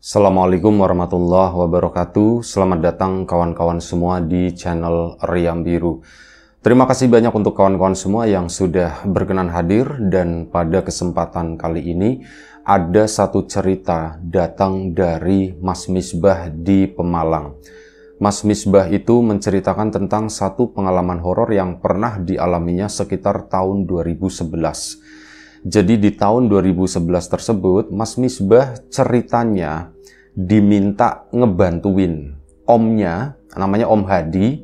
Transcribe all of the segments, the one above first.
Assalamualaikum warahmatullahi wabarakatuh. Selamat datang kawan-kawan semua di channel Riam Biru. Terima kasih banyak untuk kawan-kawan semua yang sudah berkenan hadir, dan pada kesempatan kali ini ada satu cerita datang dari Mas Misbah di Pemalang. Mas Misbah itu menceritakan tentang satu pengalaman horor yang pernah dialaminya sekitar tahun 2011. Jadi di tahun 2011 tersebut, Mas Misbah ceritanya diminta ngebantuin omnya, namanya Om Hadi,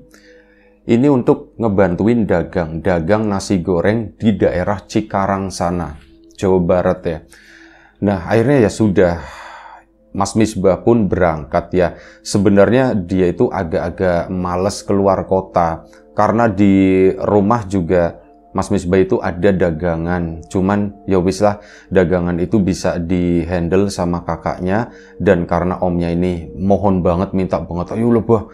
ini untuk ngebantuin dagang nasi goreng di daerah Cikarang sana, Jawa Barat ya. Nah, akhirnya ya sudah, Mas Misbah pun berangkat ya. Sebenarnya dia itu agak-agak males keluar kota, karena di rumah juga Mas Misbah itu ada dagangan, cuman ya wis lah, dagangan itu bisa di-handle sama kakaknya, dan karena omnya ini mohon banget, minta banget, ayo lo bah,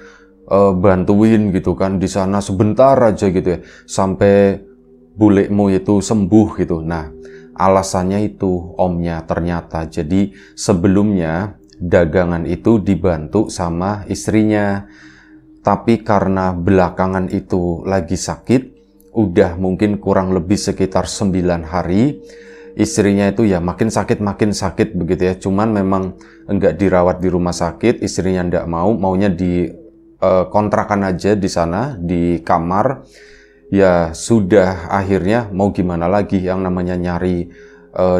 bantuin gitu kan di sana sebentar aja gitu ya, sampai bulekmu itu sembuh gitu. Nah, alasannya itu omnya ternyata, jadi sebelumnya dagangan itu dibantu sama istrinya, tapi karena belakangan itu lagi sakit, udah mungkin kurang lebih sekitar 9 hari, istrinya itu ya makin sakit begitu ya. Cuman memang enggak dirawat di rumah sakit, istrinya enggak maunya di kontrakan aja di sana, di kamar. Ya sudah, akhirnya mau gimana lagi, yang namanya nyari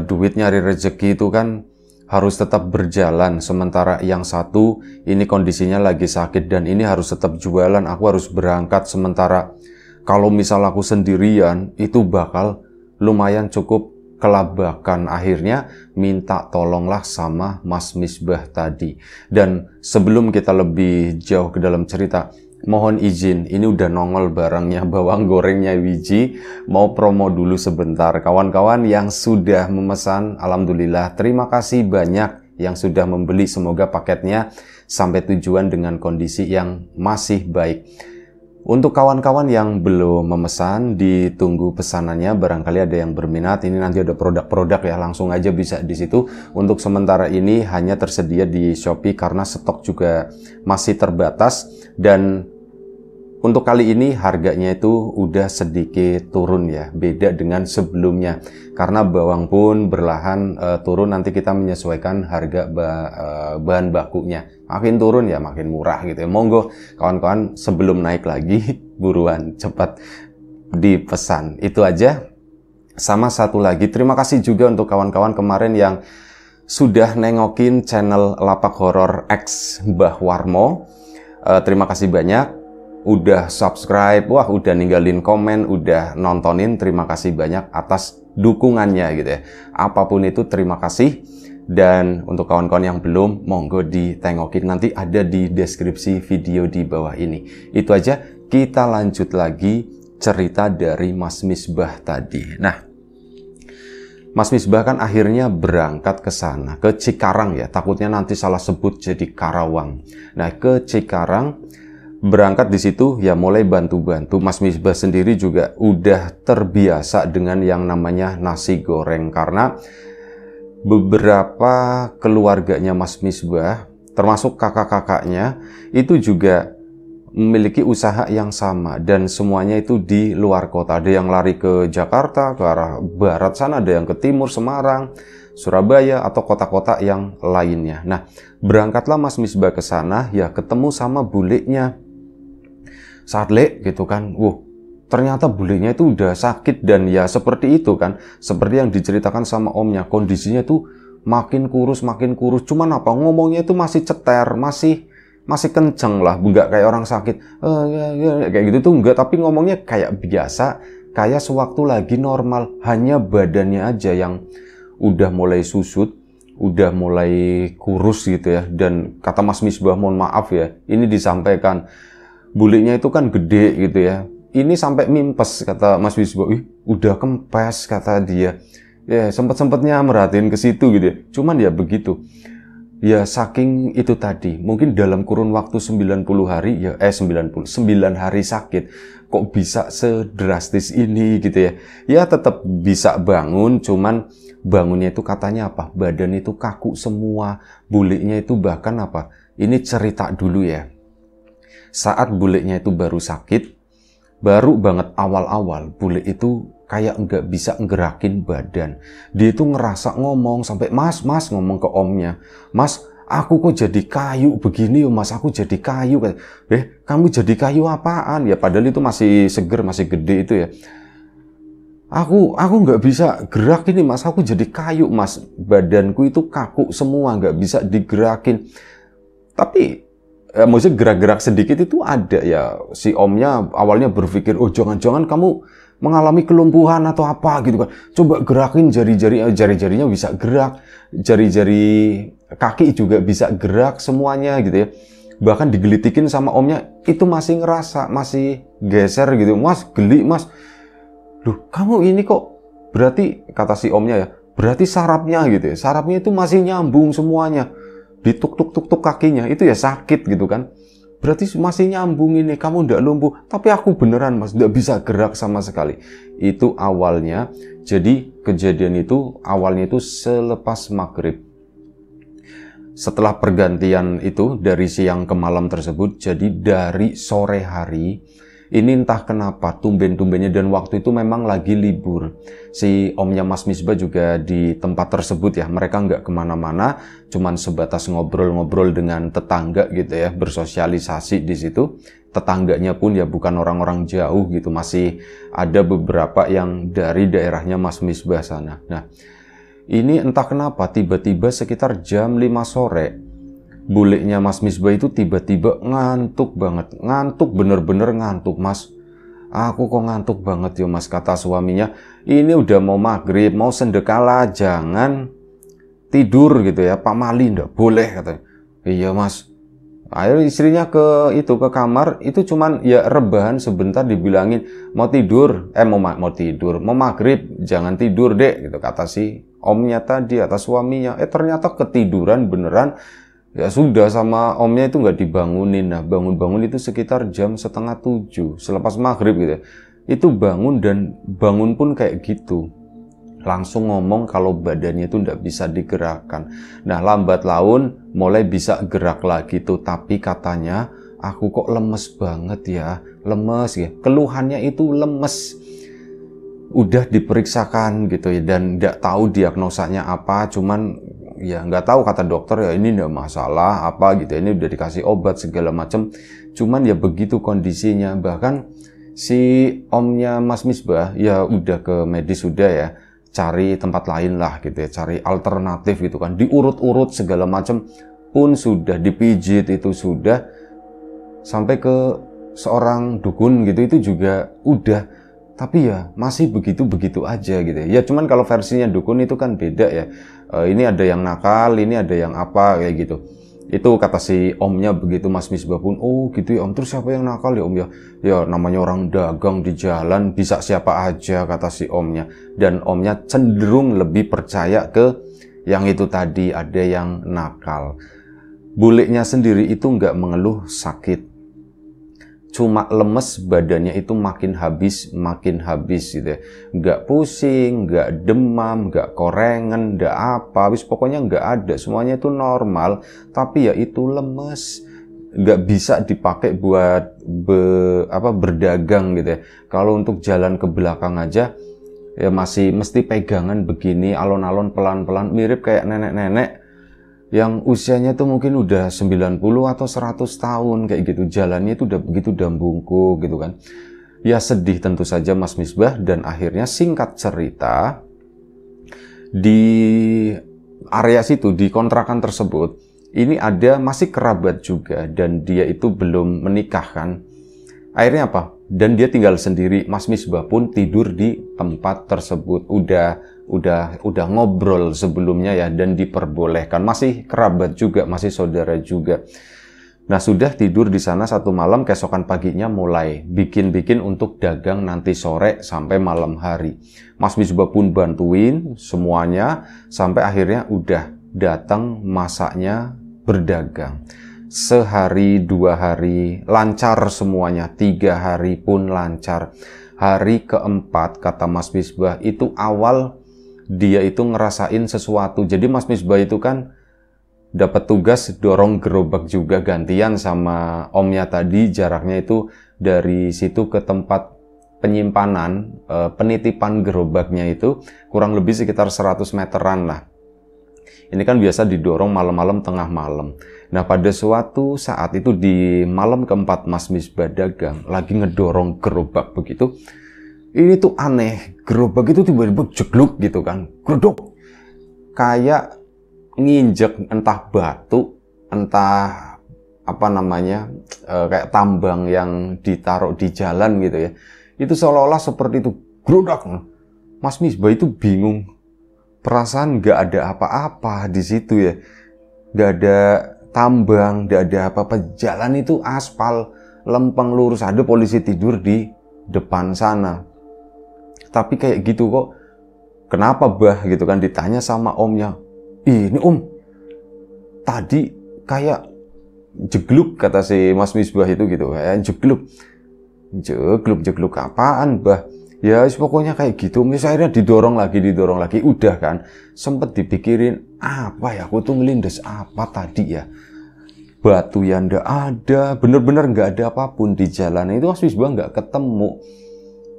duit, nyari rezeki itu kan harus tetap berjalan. Sementara yang satu ini kondisinya lagi sakit dan ini harus tetap jualan, aku harus berangkat. Sementara kalau misal aku sendirian, itu bakal lumayan cukup kelabakan. Akhirnya minta tolonglah sama Mas Misbah tadi. Dan sebelum kita lebih jauh ke dalam cerita, mohon izin, ini udah nongol barangnya, bawang gorengnya Wiji. Mau promo dulu sebentar. Kawan-kawan yang sudah memesan, alhamdulillah, terima kasih banyak yang sudah membeli. Semoga paketnya sampai tujuan dengan kondisi yang masih baik. Untuk kawan-kawan yang belum memesan, ditunggu pesanannya, barangkali ada yang berminat. Ini nanti ada produk-produk ya, langsung aja bisa di situ. Untuk sementara ini hanya tersedia di Shopee karena stok juga masih terbatas, dan untuk kali ini harganya itu udah sedikit turun ya, beda dengan sebelumnya. Karena bawang pun berlahan turun, nanti kita menyesuaikan harga bahan bakunya. Makin turun ya makin murah gitu ya. Monggo kawan-kawan, sebelum naik lagi buruan cepat dipesan. Itu aja. Sama satu lagi, terima kasih juga untuk kawan-kawan kemarin yang sudah nengokin channel Lapak Horor X Mbah Warmo. Terima kasih banyak. Udah subscribe, wah udah ninggalin komen, udah nontonin, terima kasih banyak atas dukungannya gitu ya. Apapun itu terima kasih. Dan untuk kawan-kawan yang belum, monggo ditengokin, nanti ada di deskripsi video di bawah ini. Itu aja, kita lanjut lagi cerita dari Mas Misbah tadi. Nah, Mas Misbah kan akhirnya berangkat ke sana, ke Cikarang ya, takutnya nanti salah sebut jadi Karawang. Nah, ke Cikarang, berangkat di situ ya mulai bantu-bantu. Mas Misbah sendiri juga udah terbiasa dengan yang namanya nasi goreng, karena beberapa keluarganya Mas Misbah, termasuk kakak-kakaknya, itu juga memiliki usaha yang sama, dan semuanya itu di luar kota. Ada yang lari ke Jakarta, ke arah barat sana, ada yang ke timur, Semarang, Surabaya, atau kota-kota yang lainnya. Nah, berangkatlah Mas Misbah ke sana, ya ketemu sama buleknya. Saat gitu kan, ternyata bulenya itu udah sakit, dan ya seperti itu kan, seperti yang diceritakan sama omnya, kondisinya tuh makin kurus, cuman apa, ngomongnya itu masih ceter, masih kenceng lah, enggak kayak orang sakit, kayak gitu tuh enggak, tapi ngomongnya kayak biasa, kayak sewaktu lagi normal, hanya badannya aja yang udah mulai susut, udah mulai kurus gitu ya. Dan kata Mas Misbah, mohon maaf ya, ini disampaikan, bulenya itu kan gede gitu ya. Ini sampai mimpes, kata Mas Misbah. Udah kempes, kata dia. Ya, sempet-sempetnya merhatiin ke situ gitu ya. Cuman ya begitu. Ya saking itu tadi, mungkin dalam kurun waktu 90 hari, 99 hari sakit, kok bisa sedrastis ini gitu ya. Ya tetap bisa bangun, cuman bangunnya itu katanya apa? Badan itu kaku semua, buliknya itu bahkan apa? Ini cerita dulu ya. Saat buliknya itu baru sakit, baru banget awal-awal, bulik itu kayak nggak bisa ngerakin badan. Dia itu ngerasa ngomong sampai mas ngomong ke omnya, mas aku kok jadi kayu begini yo mas, aku jadi kayu. Kamu jadi kayu apaan? Ya padahal itu masih seger, masih gede itu ya. Aku nggak bisa gerak ini mas, aku jadi kayu mas, badanku itu kaku semua, nggak bisa digerakin. Tapi maksudnya gerak-gerak sedikit itu ada ya. Si omnya awalnya berpikir, oh jangan-jangan kamu mengalami kelumpuhan atau apa gitu kan. Coba gerakin jari-jarinya bisa gerak, jari-jari kaki juga bisa gerak semuanya gitu ya. Bahkan digelitikin sama omnya, itu masih ngerasa, masih geser gitu. Mas, geli mas. Loh, kamu ini kok, berarti kata si omnya ya, berarti sarafnya gitu ya. Sarafnya itu masih nyambung semuanya. Dituk-tuk-tuk kakinya, itu ya sakit gitu kan. Berarti masih nyambung ini, kamu ndak lumpuh. Tapi aku beneran mas, ndak bisa gerak sama sekali. Itu awalnya, jadi kejadian itu awalnya itu selepas maghrib. Setelah pergantian itu dari siang ke malam tersebut, jadi dari sore hari, ini entah kenapa tumben-tumbennya, dan waktu itu memang lagi libur. Si omnya Mas Misbah juga di tempat tersebut ya, mereka nggak kemana-mana, cuman sebatas ngobrol-ngobrol dengan tetangga gitu ya, bersosialisasi di situ. Tetangganya pun ya bukan orang-orang jauh gitu, masih ada beberapa yang dari daerahnya Mas Misbah sana. Nah, ini entah kenapa tiba-tiba sekitar jam 5 sore, buliknya Mas Misbah itu tiba-tiba ngantuk banget. Ngantuk, bener-bener ngantuk mas. Aku kok ngantuk banget ya mas, kata suaminya. Ini udah mau maghrib, mau sendekala, jangan tidur gitu ya. Pak Mali ndak boleh katanya. Iya mas. Akhirnya istrinya ke kamar, itu cuman ya rebahan sebentar, dibilangin mau tidur, mau tidur, mau maghrib, jangan tidur dek gitu kata si omnya tadi, atas suaminya. Ternyata ketiduran beneran. Ya sudah, sama omnya itu nggak dibangunin. Nah bangun-bangun itu sekitar jam 6:30 selepas maghrib gitu ya. Itu bangun, dan bangun pun kayak gitu. Langsung ngomong kalau badannya itu nggak bisa digerakkan. Nah lambat laun mulai bisa gerak lagi tuh. Tapi katanya aku kok lemes banget ya. Lemes ya. Keluhannya itu lemes. Udah diperiksakan gitu ya, dan nggak tahu diagnosanya apa. Cuman ya nggak tahu, kata dokter ya ini nggak masalah apa gitu, ini udah dikasih obat segala macam, cuman ya begitu kondisinya. Bahkan si omnya Mas Misbah ya udah ke medis, sudah ya cari tempat lain lah gitu ya, cari alternatif gitu kan, diurut-urut segala macam pun sudah, dipijit itu sudah, sampai ke seorang dukun gitu itu juga udah. Tapi ya masih begitu-begitu aja gitu ya. Ya cuman kalau versinya dukun itu kan beda ya. Ini ada yang nakal, ini ada yang apa kayak gitu. Itu kata si omnya begitu. Mas Misbah pun, oh gitu ya om, terus siapa yang nakal ya om ya? Ya namanya orang dagang di jalan, bisa siapa aja kata si omnya. Dan omnya cenderung lebih percaya ke yang itu tadi, ada yang nakal. Buliknya sendiri itu nggak mengeluh sakit, cuma lemes, badannya itu makin habis gitu ya. Nggak pusing, nggak demam, nggak korengan, nggak apa, habis pokoknya nggak ada, semuanya itu normal. Tapi ya itu lemes, nggak bisa dipakai buat berdagang gitu ya. Kalau untuk jalan ke belakang aja ya masih mesti pegangan begini, alon-alon pelan-pelan, mirip kayak nenek-nenek yang usianya tuh mungkin udah 90 atau 100 tahun kayak gitu. Jalannya itu udah begitu, udah bungkuk gitu kan. Ya sedih tentu saja Mas Misbah, dan akhirnya singkat cerita, di area situ, di kontrakan tersebut, ini ada masih kerabat juga, dan dia itu belum menikah kan. Akhirnya apa? Dan dia tinggal sendiri. Mas Misbah pun tidur di tempat tersebut. Udah ngobrol sebelumnya ya, dan diperbolehkan, masih kerabat juga, masih saudara juga. Nah sudah tidur di sana satu malam, keesokan paginya mulai bikin untuk dagang nanti sore sampai malam hari. Mas Misbah pun bantuin semuanya sampai akhirnya udah datang masaknya berdagang. Sehari, 2 hari, lancar semuanya. 3 hari pun lancar. Hari keempat, kata Mas Misbah, itu awal dia itu ngerasain sesuatu. Jadi Mas Misbah itu kan dapat tugas dorong gerobak juga gantian sama omnya tadi. Jaraknya itu dari situ ke tempat penyimpanan, penitipan gerobaknya itu kurang lebih sekitar 100 meteran lah. Ini kan biasa didorong malam-malam, tengah malam. Nah, pada suatu saat itu di malam keempat Mas Misbah dagang, lagi ngedorong gerobak begitu. Ini tuh aneh, gerobak itu tiba-tiba jegluk gitu kan, gredok. Kayak nginjek entah batu, entah apa namanya, kayak tambang yang ditaruh di jalan gitu ya. Itu seolah-olah seperti itu, gredok. Mas Misbah itu bingung. Perasaan nggak ada apa-apa di situ ya, nggak ada tambang, nggak ada apa-apa, jalan itu aspal, lempeng lurus, ada polisi tidur di depan sana. Tapi kayak gitu kok, kenapa bah gitu kan, ditanya sama omnya, ini om, tadi kayak jegluk, kata si Mas Misbah itu gitu, kayak jegluk, jegluk apaan bah? Ya, pokoknya kayak gitu. Misalnya didorong lagi, udah kan. Sempet dipikirin, apa ya, aku tuh ngelindes apa tadi ya. Batu yang ndak ada, bener-bener nggak ada apapun di jalan. Itu Mas Misbah nggak ketemu.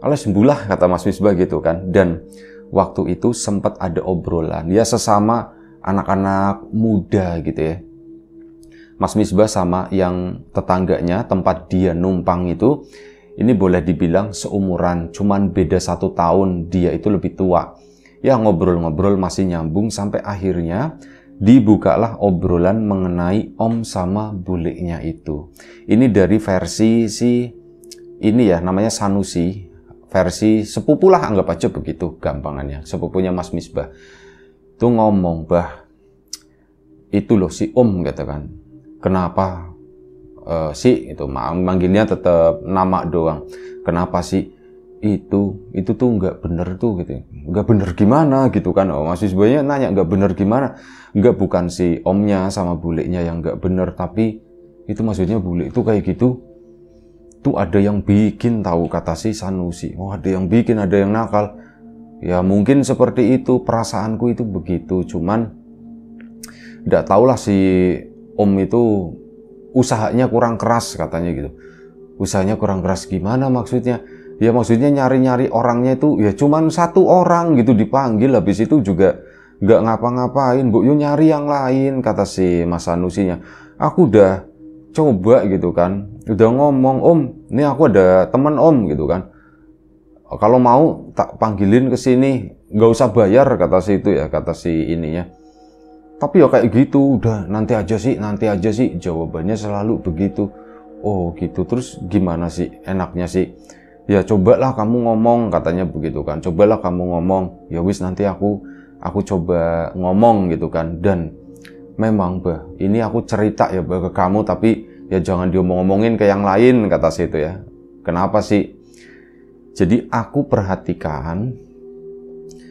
Alah sembulah, kata Mas Misbah gitu kan. Dan waktu itu sempat ada obrolan, ya sesama anak-anak muda gitu ya. Mas Misbah sama yang tetangganya, tempat dia numpang itu, ini boleh dibilang seumuran, cuman beda 1 tahun, dia itu lebih tua. Ya ngobrol-ngobrol masih nyambung sampai akhirnya dibukalah obrolan mengenai om sama bulenya itu. Ini dari versi ini ya, namanya Sanusi, versi sepupu lah, anggap aja begitu gampangannya, sepupunya Mas Misbah. Itu ngomong, bah, itu loh si om, katakan, kenapa? Si itu manggilnya tetap nama doang. Kenapa sih itu tuh nggak bener tuh gitu. Nggak bener gimana gitu kan. Oh, Mas Misbahnya nanya nggak bener gimana. Nggak, bukan si omnya sama bulenya yang nggak bener, tapi itu maksudnya bule itu kayak gitu. Tuh ada yang bikin, tahu, kata si Sanusi. Oh, ada yang bikin, ada yang nakal. Ya mungkin seperti itu, perasaanku itu begitu. Cuman nggak tahulah si om itu usahanya kurang keras, katanya gitu. Usahanya kurang keras gimana maksudnya? Ya maksudnya nyari-nyari orangnya itu ya cuman 1 orang gitu dipanggil, habis itu juga nggak ngapa-ngapain. Bu, yuk nyari yang lain, kata si Mas Sanusinya. Aku udah coba gitu kan, udah ngomong, om, ini aku ada temen om gitu kan. Kalau mau tak panggilin ke sini, nggak usah bayar, kata si itu ya, kata si ininya. Tapi ya kayak gitu, udah nanti aja sih, jawabannya selalu begitu. Oh gitu, terus gimana sih enaknya sih? Ya cobalah kamu ngomong, katanya begitu kan. Cobalah kamu ngomong. Ya wis, nanti aku coba ngomong gitu kan. Dan memang bah, ini aku cerita ya bah, ke kamu, tapi ya jangan diomong-omongin ke yang lain, kata si itu ya. Kenapa sih? Jadi aku perhatikan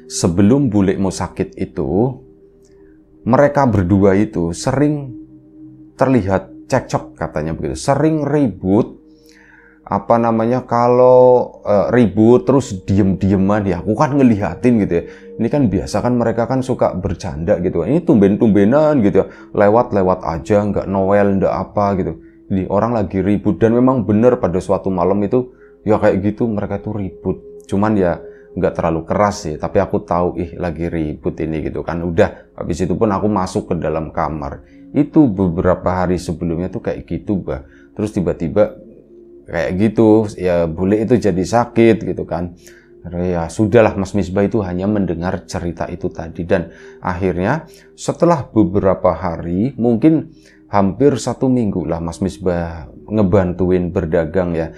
sebelum bulekmu sakit itu, mereka berdua itu sering terlihat cekcok, katanya begitu. Sering ribut, apa namanya, kalau ribut terus diem-dieman ya. Aku kan ngelihatin gitu ya. Ini kan biasa kan, mereka kan suka bercanda gitu. Ini tumben-tumbenan gitu ya. Lewat-lewat aja, nggak noel, nggak apa gitu. Jadi orang lagi ribut, dan memang benar pada suatu malam itu ya kayak gitu, mereka itu ribut. Cuman ya nggak terlalu keras sih, tapi aku tahu lagi ribut ini gitu kan. Udah, habis itu pun aku masuk ke dalam kamar. Itu beberapa hari sebelumnya tuh kayak gitu bah. Terus tiba-tiba kayak gitu ya, bule itu jadi sakit gitu kan. Ya sudahlah, Mas Misbah itu hanya mendengar cerita itu tadi. Dan akhirnya setelah beberapa hari, mungkin hampir 1 minggu lah Mas Misbah ngebantuin berdagang ya.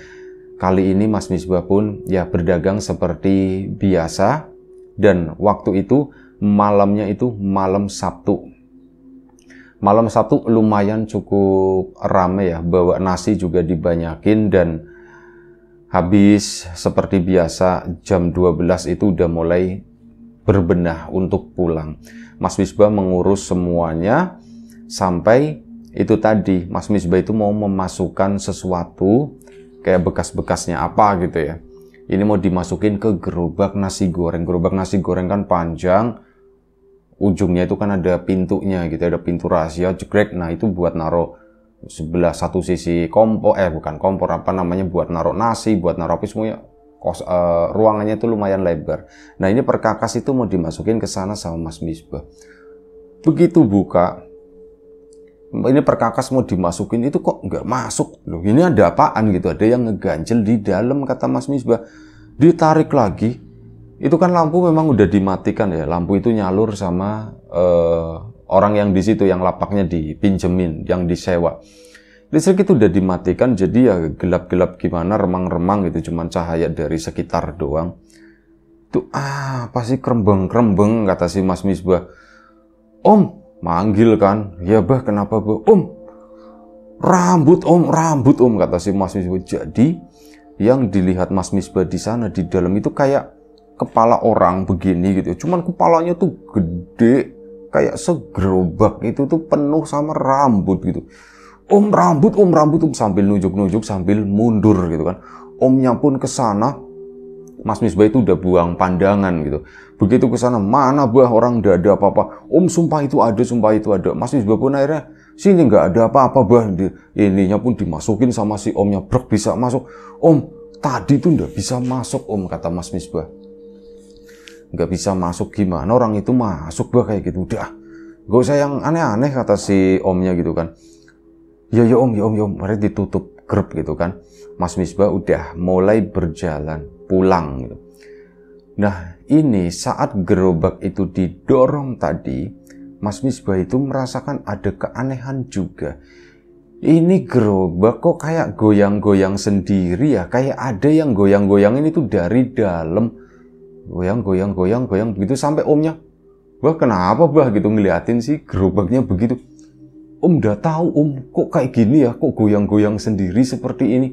Kali ini Mas Misbah pun ya berdagang seperti biasa, dan waktu itu malamnya itu malam Sabtu. Malam Sabtu lumayan cukup rame ya, bawa nasi juga dibanyakin, dan habis seperti biasa jam 12 itu udah mulai berbenah untuk pulang. Mas Misbah mengurus semuanya sampai itu tadi, Mas Misbah itu mau memasukkan sesuatu kayak bekas-bekasnya apa gitu ya. Ini mau dimasukin ke gerobak nasi goreng. Gerobak nasi goreng kan panjang, ujungnya itu kan ada pintunya gitu, ada pintu rahasia, jegrek. Nah itu buat naruh sebelah satu sisi kompor, bukan kompor, apa namanya, buat naruh nasi, buat naruh apa semuanya. Ruangannya itu lumayan lebar. Nah ini perkakas itu mau dimasukin ke sana sama Mas Misbah. Begitu buka, ini perkakas mau dimasukin, itu kok nggak masuk loh. Ini ada apaan gitu? Ada yang ngeganjel di dalam, kata Mas Misbah. Ditarik lagi, itu kan lampu memang udah dimatikan ya. Lampu itu nyalur sama orang yang di situ, yang lapaknya dipinjemin, yang disewa. Listrik itu udah dimatikan, jadi ya gelap-gelap gimana, remang-remang gitu, cuman cahaya dari sekitar doang. Itu pasti kerembeng-kerembeng, kata si Mas Misbah. Om, manggil kan, ya bah kenapa bah? Om, rambut om, kata si Mas Misbah. Jadi yang dilihat Mas Misbah di sana di dalam itu kayak kepala orang begini gitu, cuman kepalanya tuh gede, kayak segerobak itu tuh penuh sama rambut gitu. Om rambut sambil nunjuk-nunjuk sambil mundur gitu kan. Omnya pun ke sana. Mas Misbah itu udah buang pandangan gitu. Begitu ke sana, mana bah, orang nggak ada apa-apa. Om sumpah itu ada. Mas Misbah pun akhirnya, sini nggak ada apa-apa bah. Ininya pun dimasukin sama si omnya, brek bisa masuk. Om, tadi tuh nggak bisa masuk om, kata Mas Misbah. Nggak bisa masuk gimana, orang itu masuk bah kayak gitu. Udah, gak usah yang aneh-aneh, kata si omnya gitu kan. Ya om, mari ditutup grup gitu kan. Mas Misbah udah mulai berjalan pulang gitu. Nah ini saat gerobak itu didorong tadi, Mas Misbah itu merasakan ada keanehan juga. Ini gerobak kok kayak goyang-goyang sendiri ya, kayak ada yang goyang-goyangin itu dari dalam. Goyang begitu sampai omnya, wah kenapa bah gitu ngeliatin sih gerobaknya begitu. Om udah tahu om, kok kayak gini ya, kok goyang-goyang sendiri seperti ini.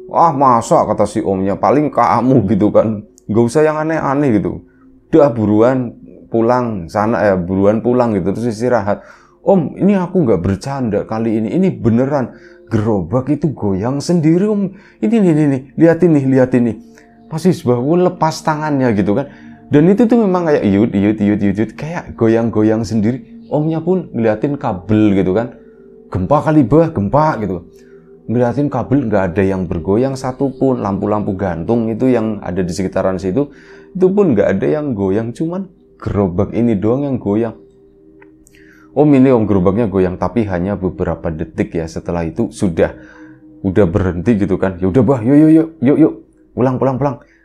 Wah masa, kata si omnya, paling kamu gitu kan, gak usah yang aneh-aneh gitu. Udah buruan pulang sana ya, buruan pulang gitu, terus istirahat. Om ini aku gak bercanda kali ini beneran, gerobak itu goyang sendiri om. Ini nih, liatin nih. Pasti sebab lepas tangannya gitu kan. Dan itu tuh memang kayak yut, kayak goyang-goyang sendiri. Omnya pun ngeliatin kabel gitu kan, gempa kali bah, gempa gitu. Ngeliatin kabel nggak ada yang bergoyang satupun, lampu-lampu gantung itu yang ada di sekitaran situ, itu pun nggak ada yang goyang, cuman gerobak ini doang yang goyang. Om ini om gerobaknya goyang, tapi hanya beberapa detik ya. Setelah itu udah berhenti gitu kan. Ya udah bah, yuk, pulang.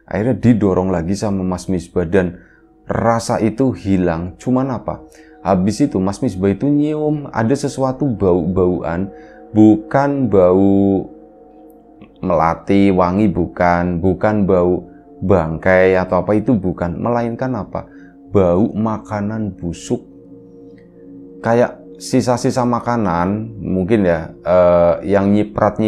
Akhirnya didorong lagi sama Mas Misbah dan rasa itu hilang. Cuman apa? Habis itu Mas Misbah itu nyium ada sesuatu bau-bauan, bukan bau melati wangi, bukan bau bangkai atau apa, itu bukan, melainkan apa? Bau makanan busuk. Kayak sisa-sisa makanan mungkin ya, yang nyiprat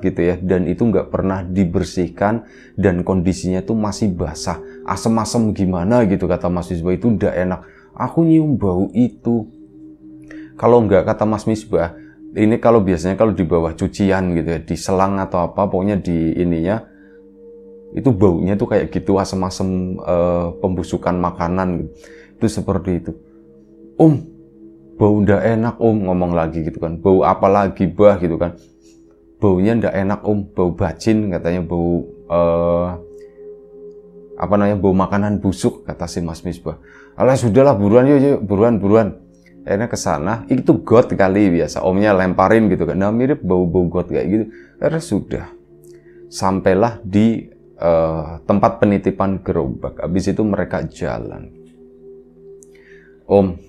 gitu ya, dan itu nggak pernah dibersihkan dan kondisinya itu masih basah, asem-asem gimana gitu, kata Mas Misbah. Itu udah enak. Aku nyium bau itu. Kalau enggak, kata Mas Misbah, ini kalau biasanya kalau di bawah cucian gitu ya, di selang atau apa, pokoknya di ininya, itu baunya tuh kayak gitu, asem-asem pembusukan makanan gitu. Itu seperti itu. Om, bau ndak enak om, ngomong lagi gitu kan. Bau apa lagi bah gitu kan. Baunya ndak enak om, bau bacin katanya, bau bau makanan busuk, kata si Mas Misbah. Alah sudahlah, buruan yuk, buruan. Akhirnya ke sana, itu got kali biasa omnya lemparin gitu kan. Nah mirip bau-bau got kayak gitu. Akhirnya sudah. Sampailah di tempat penitipan gerobak. Habis itu mereka jalan. Om,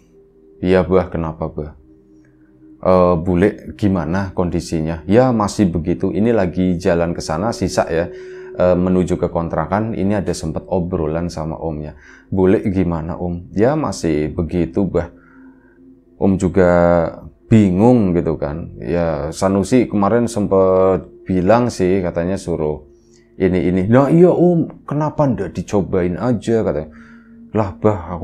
iya bah, kenapa bah? Bule gimana kondisinya? Ya masih begitu. Ini lagi jalan ke sana, sisa ya, menuju ke kontrakan. Ini ada sempat obrolan sama omnya. Bule gimana om? Ya masih begitu bah. Om juga bingung gitu kan. Ya Sanusi kemarin sempat bilang sih, katanya suruh ini. Nah iya om, kenapa ndak dicobain aja katanya. Lah bah,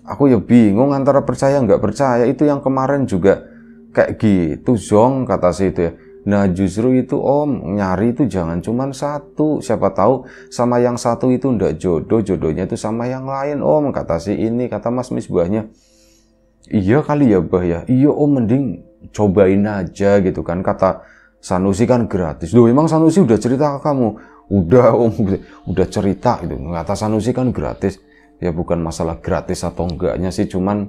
aku ya bingung antara percaya nggak percaya. Itu yang kemarin juga kayak gitu Zong, kata si itu ya. Nah justru itu om, nyari itu jangan cuman satu, siapa tahu sama yang satu itu ndak jodoh, jodohnya itu sama yang lain om, kata si ini, kata Mas Misbahnya. Iya kali ya bah ya, iya om, mending cobain aja gitu kan, kata Sanusi kan gratis. Loh emang Sanusi udah cerita ke kamu? Udah om, udah cerita gitu, kata Sanusi kan gratis. Ya bukan masalah gratis atau enggaknya sih, cuman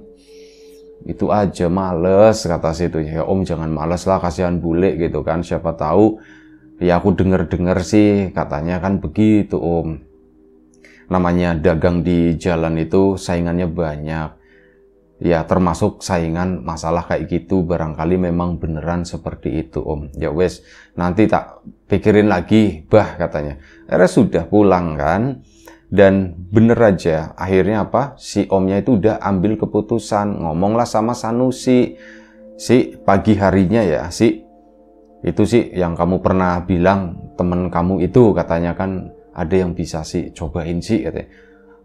itu aja males, kata situ ya om, jangan males lah, kasihan bule gitu kan, siapa tahu ya, aku denger sih katanya kan begitu om, namanya dagang di jalan itu saingannya banyak ya, termasuk saingan masalah kayak gitu, barangkali memang beneran seperti itu om. Ya wes, nanti tak pikirin lagi bah, katanya. Akhirnya sudah pulang kan. Dan bener aja, akhirnya apa? Si omnya itu udah ambil keputusan, ngomonglah sama Sanusi. Si pagi harinya ya, itu sih yang kamu pernah bilang temen kamu itu, katanya kan ada yang bisa sih cobain sih, katanya.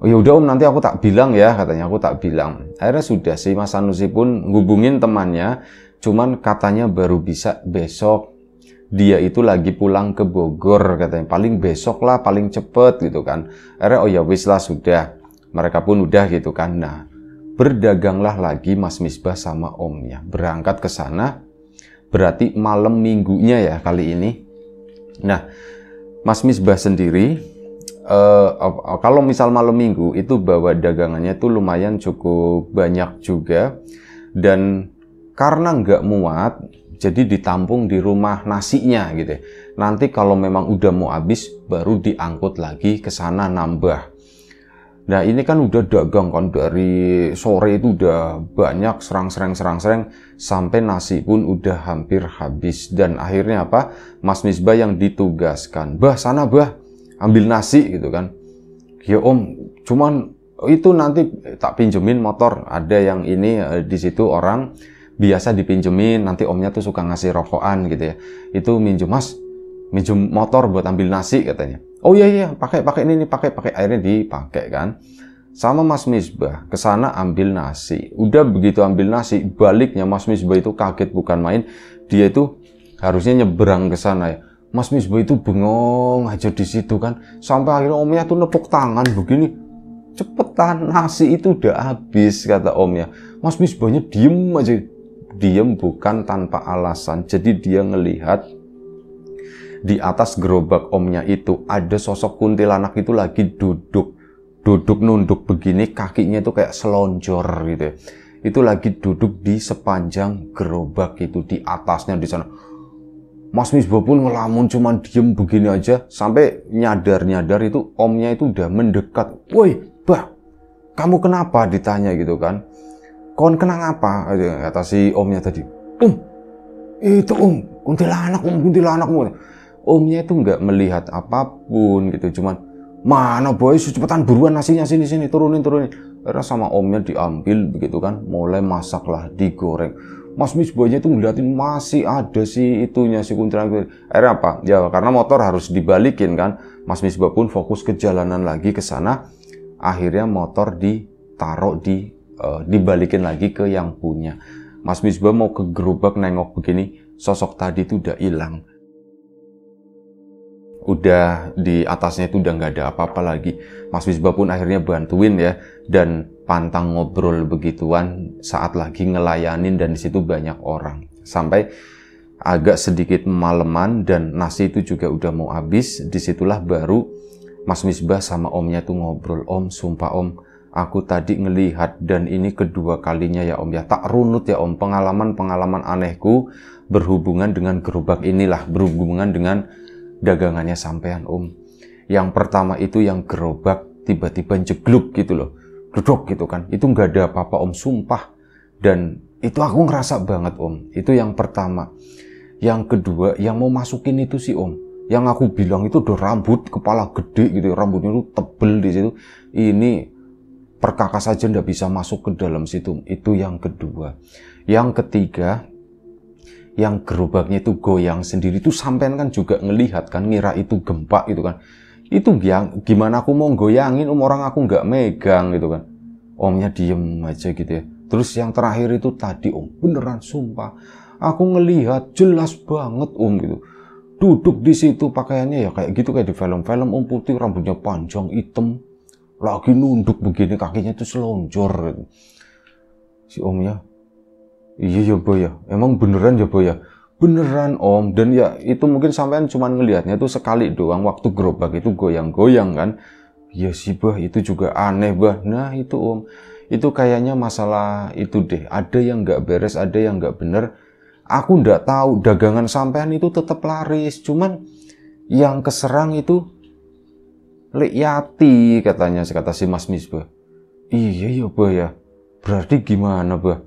Oh ya udah om, nanti aku tak bilang ya, katanya, aku tak bilang. Akhirnya sudah si Mas Sanusi pun ngubungin temannya, cuman katanya baru bisa besok. Dia itu lagi pulang ke Bogor, katanya, paling besok lah, paling cepet gitu kan. Akhirnya oh ya wis lah, sudah, mereka pun udah gitu kan. Nah berdaganglah lagi Mas Misbah sama omnya, berangkat ke sana, berarti malam minggunya ya kali ini. Nah Mas Misbah sendiri kalau misal malam minggu itu bawa dagangannya tuh lumayan cukup banyak juga, dan karena nggak muat jadi ditampung di rumah nasinya gitu ya. Nanti kalau memang udah mau habis baru diangkut lagi ke sana nambah. Nah ini kan udah dagang kan dari sore itu udah banyak, serang sampai nasi pun udah hampir habis. Dan akhirnya apa? Mas Misbah yang ditugaskan, bah sana bah ambil nasi gitu kan. Ya om, cuman itu nanti tak pinjemin motor, ada yang ini di situ orang biasa dipinjemin, nanti omnya tuh suka ngasih rokokan gitu ya. Itu minjem mas, minjem motor buat ambil nasi katanya. Oh iya pakai ini pakai, akhirnya dipakai kan. Sama Mas Misbah ke sana ambil nasi. Udah begitu ambil nasi, baliknya Mas Misbah itu kaget bukan main. Dia itu harusnya nyebrang ke sana ya. Mas Misbah itu bengong aja di situ kan. Sampai akhirnya omnya tuh nepuk tangan begini. Cepetan, nasi itu udah habis, kata omnya. Mas Misbahnya diem aja. Diem bukan tanpa alasan. Jadi dia ngelihat di atas gerobak omnya itu ada sosok kuntilanak itu lagi duduk nunduk begini, kakinya itu kayak selonjor gitu ya. Itu lagi duduk di sepanjang gerobak itu, di atasnya di sana. Mas Misbah pun ngelamun cuman diem begini aja, sampai nyadar itu omnya itu udah mendekat. Woi bah, kamu kenapa, ditanya gitu kan. Kon kenapa, kata si omnya tadi. Itu kuntilanak om. Omnya itu nggak melihat apapun gitu, cuman mana boy, cepetan buruan nasinya, sini turunin. Karena sama omnya diambil begitu kan, mulai masaklah, digoreng. Mas Misbahnya itu ngeliatin masih ada si itunya, si kuntilanak. Akhirnya apa? Ya karena motor harus dibalikin kan. Mas Misbah pun fokus ke jalanan lagi ke sana. Akhirnya motor ditaruh dibalikin lagi ke yang punya. Mas Misbah mau ke gerobak nengok begini, sosok tadi itu udah hilang. Udah di atasnya itu udah nggak ada apa-apa lagi. Mas Misbah pun akhirnya bantuin ya, dan pantang ngobrol begituan saat lagi ngelayanin, dan di situ banyak orang. Sampai agak sedikit maleman dan nasi itu juga udah mau habis. Disitulah baru Mas Misbah sama omnya tuh ngobrol. Om, sumpah om, aku tadi ngelihat, dan ini kedua kalinya ya om ya, tak runut ya om, pengalaman anehku berhubungan dengan gerobak inilah, berhubungan dengan dagangannya sampean om. Yang pertama itu yang gerobak tiba-tiba jegluk gitu loh, duduk gitu kan, itu nggak ada apa-apa om, sumpah. Dan itu aku ngerasa banget om, itu yang pertama. Yang kedua yang mau masukin itu sih om, yang aku bilang itu udah rambut kepala gede gitu, rambutnya itu tebel di situ, ini perkakas aja nggak bisa masuk ke dalam situ. Itu yang kedua. Yang ketiga, yang gerobaknya itu goyang sendiri, itu sampean kan juga ngelihat kan, ngira itu gempa gitu kan. Itu gimana aku mau goyangin orang aku nggak megang gitu kan. Omnya diem aja gitu ya. Terus yang terakhir itu tadi om, beneran sumpah. Aku ngelihat jelas banget om gitu. Duduk di situ pakaiannya ya kayak gitu kayak di film-film om, putih, rambutnya panjang hitam. Lagi nunduk begini, kakinya itu selonjor gitu. Si omnya, iya ya boy ya, emang beneran ya boy ya. Beneran om, dan ya itu mungkin sampean cuma ngelihatnya tuh sekali doang waktu gerobak itu goyang-goyang kan. Iya sih bah, itu juga aneh bah. Nah itu om, itu kayaknya masalah itu deh. Ada yang nggak beres, ada yang nggak bener. Aku nggak tahu, dagangan sampean itu tetap laris. Cuman yang keserang itu Lek Yati katanya, kata si Mas Misbah. Iya ya bah ya, berarti gimana bah?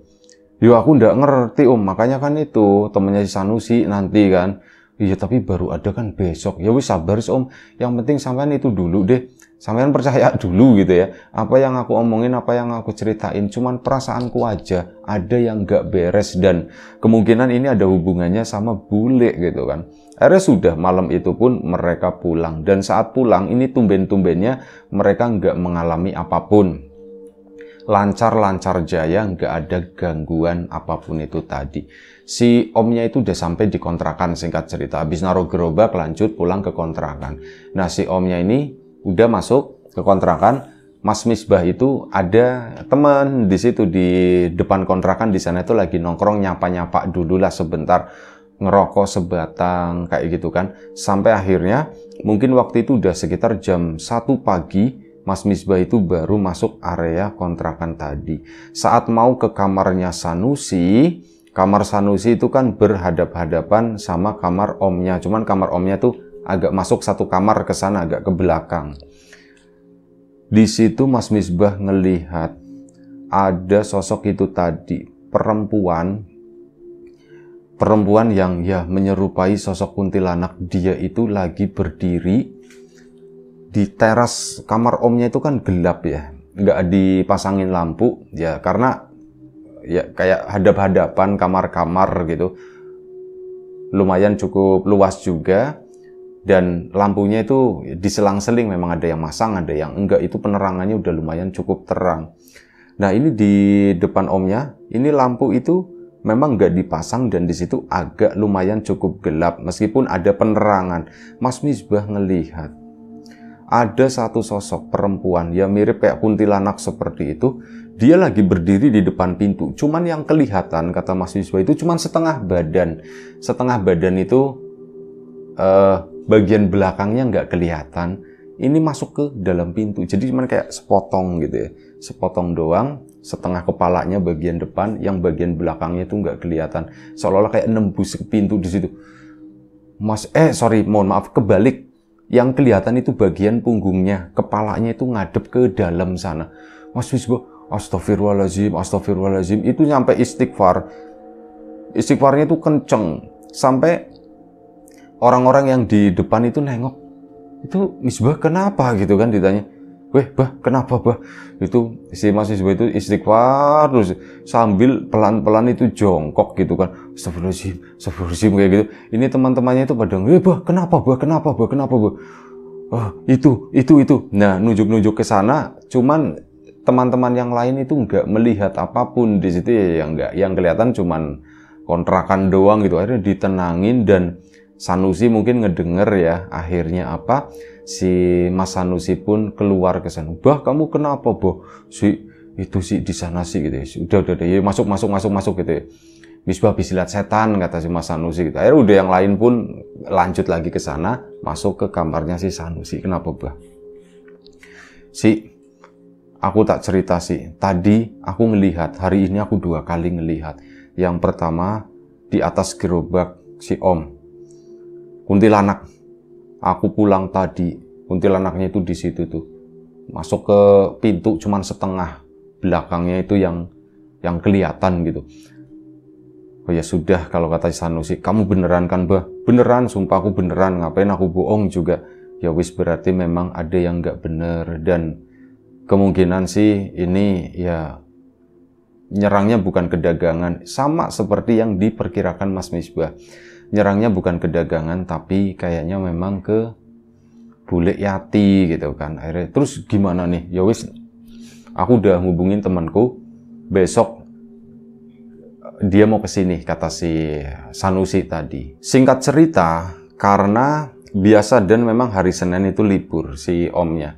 Yo aku nggak ngerti om, makanya kan itu temennya si Sanusi nanti kan. Iya tapi baru ada kan besok. Ya wis sabar om, yang penting sampean itu dulu deh. Sampean percaya dulu gitu ya. Apa yang aku omongin, apa yang aku ceritain, cuman perasaanku aja. Ada yang nggak beres dan kemungkinan ini ada hubungannya sama bule gitu kan. Akhirnya sudah malam itu pun mereka pulang. Dan saat pulang ini tumben-tumbennya mereka nggak mengalami apapun. Lancar-lancar jaya, nggak ada gangguan apapun itu tadi. Si omnya itu udah sampai di kontrakan, singkat cerita. Habis naruh gerobak lanjut pulang ke kontrakan. Nah si omnya ini udah masuk ke kontrakan. Mas Misbah itu ada teman di situ di depan kontrakan, di sana itu lagi nongkrong, nyapa-nyapa dulu lah sebentar, ngerokok sebatang kayak gitu kan. Sampai akhirnya mungkin waktu itu udah sekitar jam 1 pagi. Mas Misbah itu baru masuk area kontrakan tadi. Saat mau ke kamarnya Sanusi, kamar Sanusi itu kan berhadap-hadapan sama kamar omnya. Cuman kamar omnya tuh agak masuk satu kamar ke sana, agak ke belakang. Di situ Mas Misbah ngelihat ada sosok itu tadi, perempuan yang ya menyerupai sosok kuntilanak. Dia itu lagi berdiri di teras kamar omnya, itu kan gelap ya, nggak dipasangin lampu ya, karena ya kayak hadap-hadapan kamar-kamar gitu, lumayan cukup luas juga, dan lampunya itu diselang-seling, memang ada yang masang ada yang enggak, itu penerangannya udah lumayan cukup terang. Nah ini di depan omnya, ini lampu itu memang nggak dipasang dan di situ agak lumayan cukup gelap, meskipun ada penerangan. Mas Misbah ngelihat ada satu sosok perempuan yang mirip kayak kuntilanak seperti itu. Dia lagi berdiri di depan pintu. Cuman yang kelihatan, kata Mas Misbah, itu cuman setengah badan. Setengah badan itu bagian belakangnya nggak kelihatan. Ini masuk ke dalam pintu. Jadi cuman kayak sepotong gitu ya. Sepotong doang. Setengah kepalanya bagian depan, yang bagian belakangnya itu nggak kelihatan. Seolah-olah kayak nembus ke pintu di situ. Mohon maaf, kebalik. Yang kelihatan itu bagian punggungnya, kepalanya itu ngadep ke dalam sana. Mas Misbah, astagfirullahaladzim, astagfirullahaladzim, itu nyampe istighfar. Istighfarnya itu kenceng, sampai orang-orang yang di depan itu nengok. Itu Misbah kenapa gitu kan, ditanya. Weh bah, kenapa bah? Itu si Mas Misbah itu istighfar terus sambil pelan-pelan itu jongkok gitu kan. Astagfirullahaladzim kayak gitu. Ini teman-temannya itu pada, bah, kenapa bah? Kenapa bah? Kenapa bah? Oh, itu. Nah, nunjuk-nunjuk ke sana, cuman teman-teman yang lain itu nggak melihat apapun di situ ya, yang kelihatan cuman kontrakan doang gitu. Akhirnya ditenangin dan Sanusi mungkin ngedenger ya. Akhirnya apa? Si Mas Sanusi pun keluar ke sana. Bah, kamu kenapa, Boh? Itu sih di sana sih gitu ya. Udah, ya masuk gitu ya. Misbah habis lihat setan, kata si Mas Sanusi gitu. Akhirnya udah yang lain pun lanjut lagi ke sana, masuk ke kamarnya si Sanusi. Kenapa, Bah? Aku tak cerita sih. Tadi aku ngelihat, hari ini aku 2 kali ngelihat. Yang pertama di atas gerobak si Om, kuntilanak. Aku pulang tadi, kuntilanaknya itu di situ tuh. Masuk ke pintu cuman setengah, belakangnya itu yang kelihatan gitu. Oh ya sudah, kalau kata Sanusi, kamu beneran kan bah? Beneran, sumpah aku beneran, ngapain aku bohong juga. Ya wis, berarti memang ada yang nggak bener, dan kemungkinan sih ini ya nyerangnya bukan ke dagangan, sama seperti yang diperkirakan Mas Misbah. Nyerangnya bukan ke dagangan, tapi kayaknya memang ke Bule Yati gitu kan. Akhirnya terus gimana nih? Ya wis, aku udah hubungin temanku, besok dia mau kesini, kata si Sanusi tadi. Singkat cerita, karena biasa dan memang hari Senin itu libur si omnya.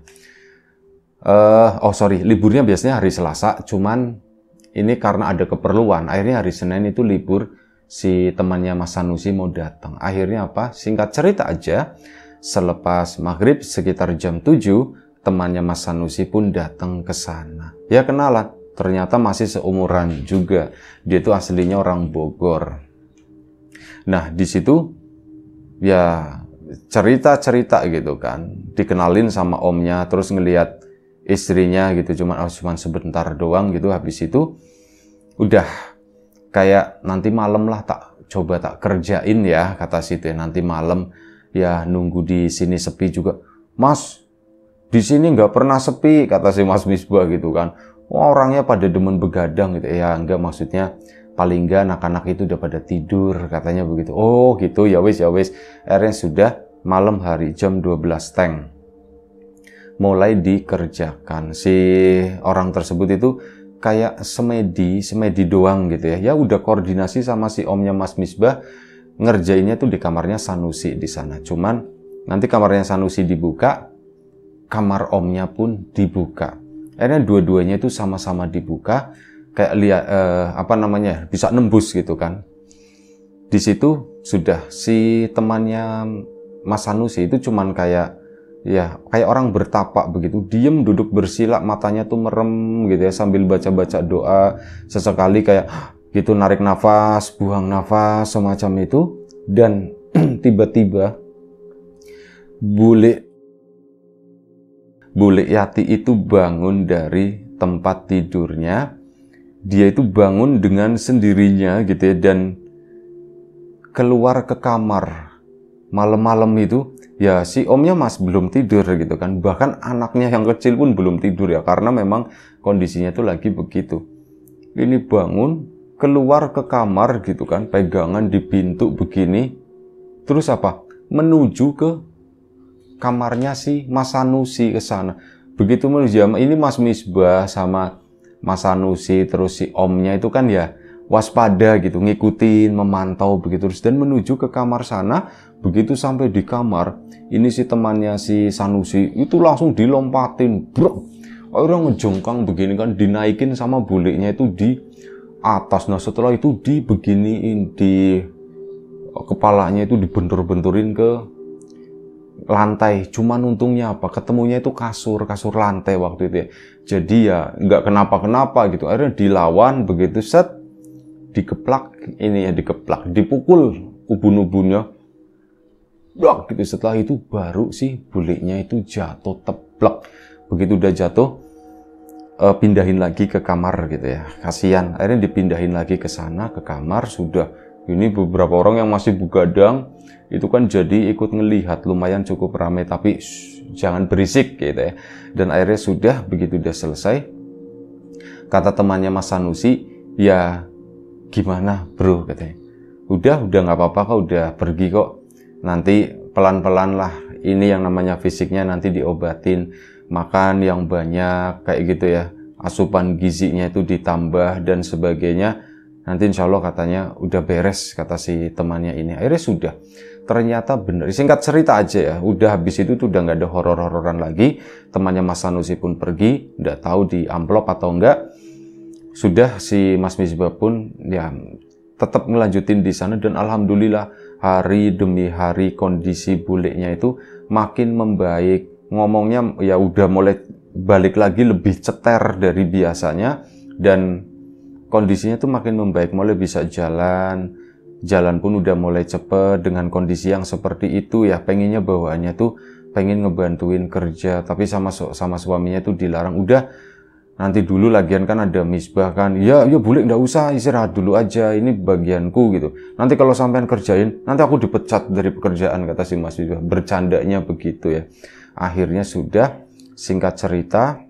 Liburnya biasanya hari Selasa, cuman ini karena ada keperluan, akhirnya hari Senin itu libur, si temannya Mas Sanusi mau datang. Akhirnya apa? Singkat cerita aja, selepas maghrib sekitar jam 7, temannya Mas Sanusi pun datang ke sana. Ya kenalan, ternyata masih seumuran juga. Dia itu aslinya orang Bogor. Nah, di situ ya cerita-cerita gitu kan. Dikenalin sama omnya, terus ngelihat istrinya gitu, cuman sebentar doang gitu. Habis itu udah kayak nanti malam lah coba tak kerjain ya, kata situ. Nanti malam ya nunggu di sini sepi juga. Mas, di sini nggak pernah sepi, kata si Mas Misbah gitu kan. Wah, orangnya pada demen begadang gitu. Ya enggak, maksudnya paling enggak anak-anak itu udah pada tidur, katanya begitu. Oh gitu, ya wis. Akhirnya sudah malam hari jam 12 teng mulai dikerjakan. Si orang tersebut itu kayak semedi doang gitu ya. Ya udah koordinasi sama si omnya Mas Misbah, ngerjainnya tuh di kamarnya Sanusi di sana. Cuman nanti kamarnya Sanusi dibuka, kamar omnya pun dibuka. Akhirnya dua-duanya itu sama-sama dibuka, kayak lihat bisa nembus gitu kan. Di situ sudah si temannya Mas Sanusi itu cuman kayak orang bertapak begitu, diem duduk bersila, matanya tuh merem gitu ya, sambil baca-baca doa, sesekali kayak gitu narik nafas, buang nafas semacam itu. Dan tiba-tiba Bule Yati itu bangun dari tempat tidurnya. Dia itu bangun dengan sendirinya gitu ya, dan keluar ke kamar. Malam-malam itu ya si omnya masih belum tidur gitu kan. Bahkan anaknya yang kecil pun belum tidur ya, karena memang kondisinya itu lagi begitu. Ini bangun, keluar ke kamar gitu kan, pegangan di pintu begini. Terus apa? Menuju ke kamarnya si Mas Sanusi ke sana. Begitu menuju, ini Mas Misbah sama Mas Sanusi terus si omnya itu kan ya waspada gitu, ngikutin, memantau begitu terus, dan menuju ke kamar sana. Begitu sampai di kamar, ini si temannya si Sanusi itu langsung dilompatin, bro. Akhirnya ngejongkang begini kan, dinaikin sama bulenya itu di atas. Nah setelah itu dibeginiin, di kepalanya itu dibentur-benturin ke lantai. Cuman untungnya apa? Ketemunya itu kasur lantai waktu itu ya. Jadi ya nggak kenapa-kenapa gitu. Akhirnya dilawan begitu, set, dipukul ubun-ubunnya. Blok gitu. Setelah itu baru sih bulenya itu jatuh teplek. Begitu udah jatuh, pindahin lagi ke kamar gitu ya. Kasihan. Akhirnya dipindahin lagi ke sana, ke kamar. Sudah ini beberapa orang yang masih begadang itu kan jadi ikut ngelihat, lumayan cukup ramai, tapi jangan berisik gitu ya. Dan akhirnya sudah, begitu udah selesai, kata temannya Mas Sanusi, ya gimana bro katanya. Udah nggak apa-apa kok, udah pergi kok. Nanti pelan-pelan lah, ini yang namanya fisiknya nanti diobatin, makan yang banyak kayak gitu ya, asupan gizinya itu ditambah dan sebagainya. Nanti insya Allah katanya udah beres, kata si temannya ini. Akhirnya sudah, ternyata bener. Singkat cerita aja ya, udah habis itu tuh udah nggak ada horor-hororan lagi. Temannya Mas Sanusi pun pergi, nggak tahu di amplop atau enggak. Sudah si Mas Misbah pun ya tetap ngelanjutin di sana, dan alhamdulillah hari demi hari kondisi bulenya itu makin membaik. Ngomongnya ya udah mulai balik lagi lebih ceter dari biasanya, dan kondisinya tuh makin membaik, mulai bisa jalan pun udah mulai cepet. Dengan kondisi yang seperti itu ya, pengennya bawaannya tuh pengen ngebantuin kerja, tapi sama suaminya tuh dilarang. Udah, nanti dulu, lagian kan ada Misbah kan, ya boleh, nggak usah, istirahat dulu aja, ini bagianku gitu. Nanti kalau sampean kerjain, nanti aku dipecat dari pekerjaan, kata si Mas Misbah. Bercandanya begitu ya. Akhirnya sudah, singkat cerita,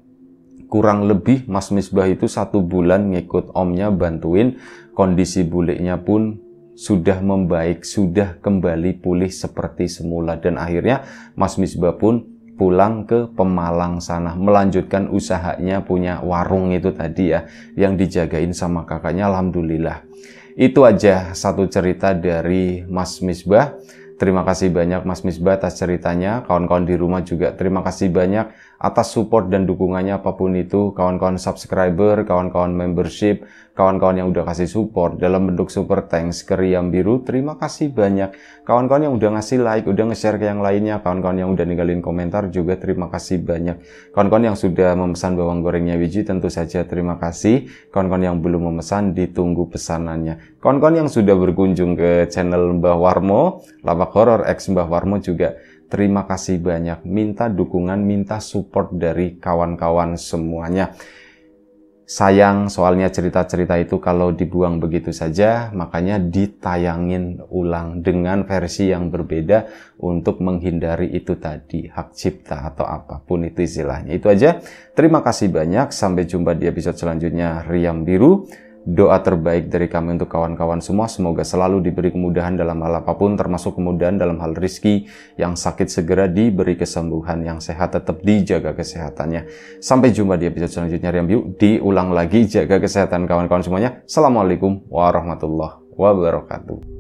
kurang lebih Mas Misbah itu 1 bulan ngikut omnya bantuin, kondisi bulenya pun sudah membaik, sudah kembali pulih seperti semula. Dan akhirnya Mas Misbah pun pulang ke Pemalang sana, melanjutkan usahanya, punya warung itu tadi ya, yang dijagain sama kakaknya. Alhamdulillah. Itu aja satu cerita dari Mas Misbah. Terima kasih banyak Mas Misbah atas ceritanya. Kawan-kawan di rumah juga terima kasih banyak atas support dan dukungannya apapun itu. Kawan-kawan subscriber, kawan-kawan membership, kawan-kawan yang udah kasih support dalam bentuk super thanks ke Riam Biru. Terima kasih banyak. Kawan-kawan yang udah ngasih like, udah nge-share ke yang lainnya. Kawan-kawan yang udah ninggalin komentar juga terima kasih banyak. Kawan-kawan yang sudah memesan bawang gorengnya Wiji tentu saja terima kasih. Kawan-kawan yang belum memesan ditunggu pesanannya. Kawan-kawan yang sudah berkunjung ke channel Mbah Warmo, Lapak Horor X Mbah Warmo juga terima kasih banyak. Minta dukungan, minta support dari kawan-kawan semuanya. Sayang soalnya cerita-cerita itu kalau dibuang begitu saja, makanya ditayangin ulang dengan versi yang berbeda untuk menghindari itu tadi, hak cipta atau apapun itu istilahnya. Itu aja. Terima kasih banyak. Sampai jumpa di episode selanjutnya Riam Biru. Doa terbaik dari kami untuk kawan-kawan semua, semoga selalu diberi kemudahan dalam hal apapun, termasuk kemudahan dalam hal rizki, yang sakit segera diberi kesembuhan, yang sehat tetap dijaga kesehatannya. Sampai jumpa di episode selanjutnya Riam Biru, diulang lagi, jaga kesehatan kawan-kawan semuanya. Assalamualaikum warahmatullahi wabarakatuh.